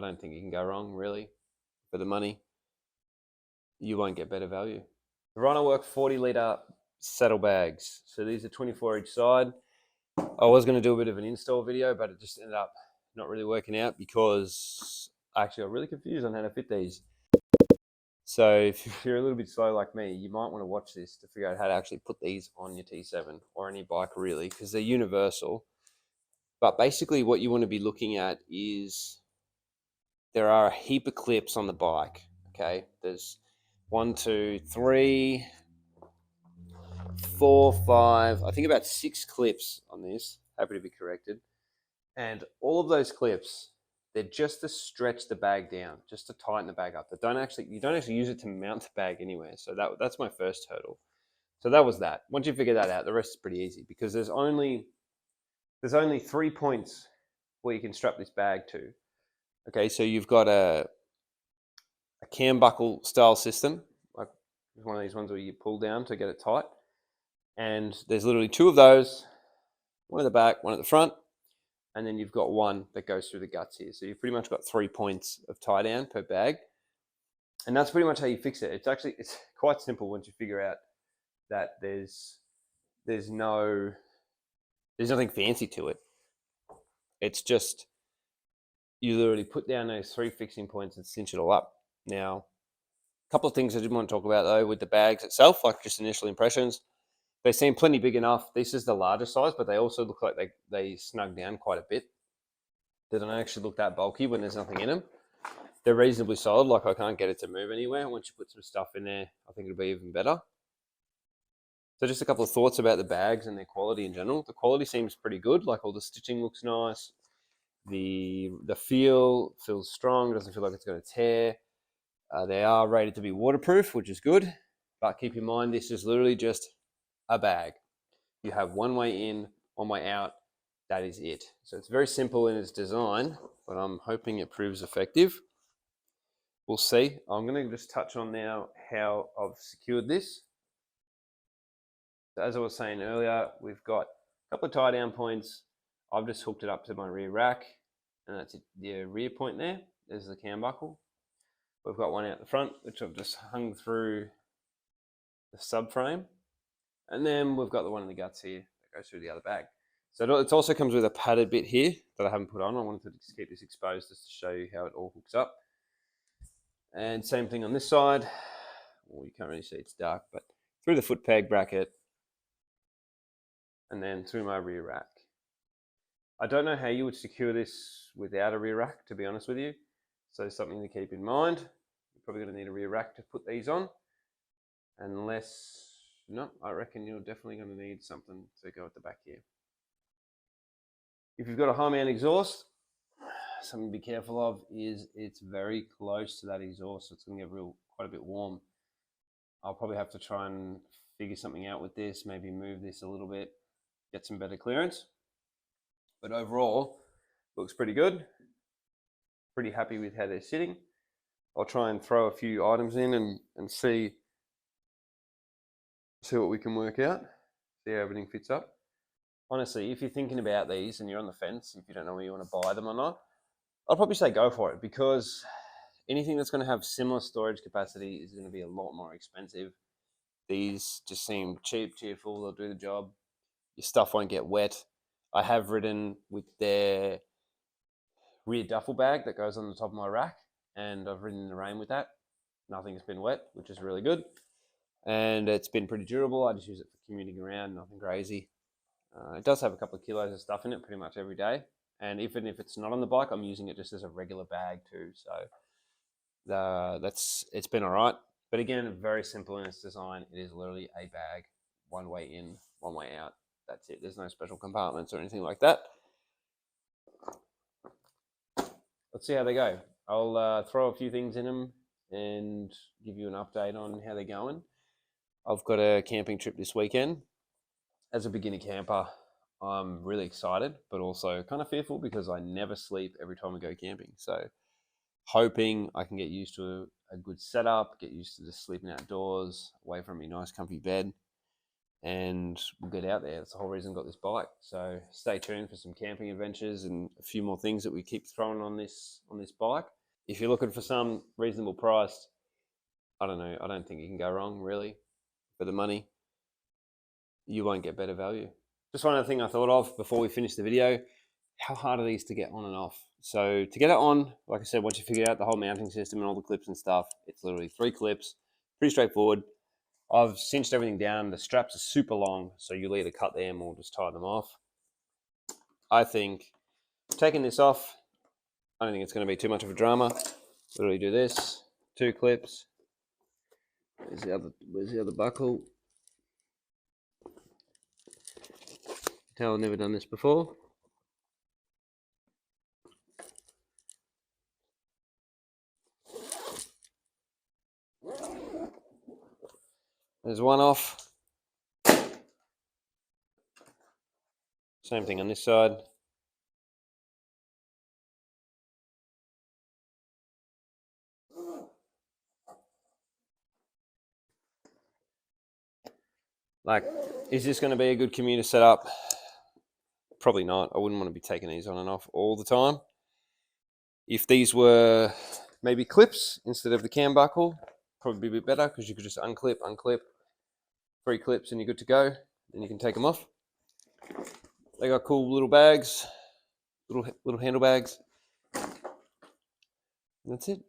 don't think you can go wrong, really. For the money, you won't get better value. The RhinoWalk 40-litre saddle bags. So these are 24 each side. I was going to do a bit of an install video, but it just ended up not really working out because actually I got really confused on how to fit these. So if you're a little bit slow like me, you might want to watch this to figure out how to actually put these on your T7 or any bike really, because they're universal. But basically what you want to be looking at is there are a heap of clips on the bike, okay? There's 1, 2, 3, 4, 5, I think about 6 clips on this. Happy to be corrected. And all of those clips, they're just to stretch the bag down, just to tighten the bag up. You don't actually use it to mount the bag anywhere. So that's my first hurdle. So that was that. Once you figure that out, the rest is pretty easy because there's only 3 points where you can strap this bag to. Okay, so you've got a cam buckle style system, like one of these ones where you pull down to get it tight. And there's literally 2 of those, one at the back, one at the front. And then you've got one that goes through the guts here. So you've pretty much got 3 points of tie down per bag. And that's pretty much how you fix it. It's quite simple once you figure out that there's nothing fancy to it. It's just, you literally put down those 3 fixing points and cinch it all up. Now, a couple of things I did want to talk about though with the bags itself, like just initial impressions. They seem plenty big enough. This is the larger size, but they also look like they snug down quite a bit. They don't actually look that bulky when there's nothing in them. They're reasonably solid, like I can't get it to move anywhere. Once you put some stuff in there, I think it'll be even better. So just a couple of thoughts about the bags and their quality in general. The quality seems pretty good, like all the stitching looks nice. The feel feels strong, doesn't feel like it's going to tear. They are rated to be waterproof, which is good. But keep in mind, this is literally just a bag. You have one way in, one way out. That is it. So it's very simple in its design, but I'm hoping it proves effective. We'll see. I'm going to just touch on now how I've secured this. So as I was saying earlier, we've got a couple of tie down points. I've just hooked it up to my rear rack, and that's the rear point there. There's the cam buckle. We've got one out the front, which I've just hung through the subframe. And then we've got the one in the guts here that goes through the other bag. So it also comes with a padded bit here that I haven't put on. I wanted to just keep this exposed just to show you how it all hooks up. And same thing on this side. Well, you can't really see, it's dark, but through the foot peg bracket and then through my rear rack. I don't know how you would secure this without a rear rack, to be honest with you. So something to keep in mind. You're probably going to need a rear rack to put these on. Unless, no, I reckon you're definitely going to need something to go at the back here. If you've got a high mount exhaust, something to be careful of is it's very close to that exhaust, so it's going to get quite a bit warm. I'll probably have to try and figure something out with this, maybe move this a little bit, get some better clearance. But overall, looks pretty good. Pretty happy with how they're sitting. I'll try and throw a few items in and see what we can work out, see how everything fits up. Honestly, if you're thinking about these and you're on the fence, if you don't know whether you want to buy them or not, I'll probably say go for it, because anything that's going to have similar storage capacity is going to be a lot more expensive. These just seem cheap, cheerful, they'll do the job. Your stuff won't get wet. I have ridden with their rear duffel bag that goes on the top of my rack, and I've ridden in the rain with that. Nothing's been wet, which is really good. And it's been pretty durable. I just use it for commuting around, nothing crazy. It does have a couple of kilos of stuff in it pretty much every day. And even if it's not on the bike, I'm using it just as a regular bag too. So it's been all right. But again, very simple in its design. It is literally a bag, one way in, one way out. That's it. There's no special compartments or anything like that. Let's see how they go. I'll throw a few things in them and give you an update on how they're going. I've got a camping trip this weekend. As a beginner camper, I'm really excited, but also kind of fearful because I never sleep every time we go camping. So hoping I can get used to a good setup, get used to just sleeping outdoors, away from a nice comfy bed. and we'll get out there. That's the whole reason I got this bike. So stay tuned for some camping adventures and a few more things that we keep throwing on this bike. If you're looking for some reasonable price, I don't know, I don't think you can go wrong really. For the money, you won't get better value. Just one other thing I thought of before we finish the video, how hard are these to get on and off? So to get it on, like I said, once you figure out the whole mounting system and all the clips and stuff, it's literally 3 clips, pretty straightforward. I've cinched everything down. The straps are super long, so you'll either cut them or just tie them off. I think taking this off, I don't think it's going to be too much of a drama. Literally do this, 2 clips. Where's the other buckle? Tell I've never done this before. There's one off. Same thing on this side. Like, is this going to be a good commuter setup? Probably not. I wouldn't want to be taking these on and off all the time. If these were maybe clips instead of the cam buckle, probably be a bit better because you could just unclip, 3 clips and you're good to go. Then you can take them off. They got cool little bags, little handle bags. And that's it.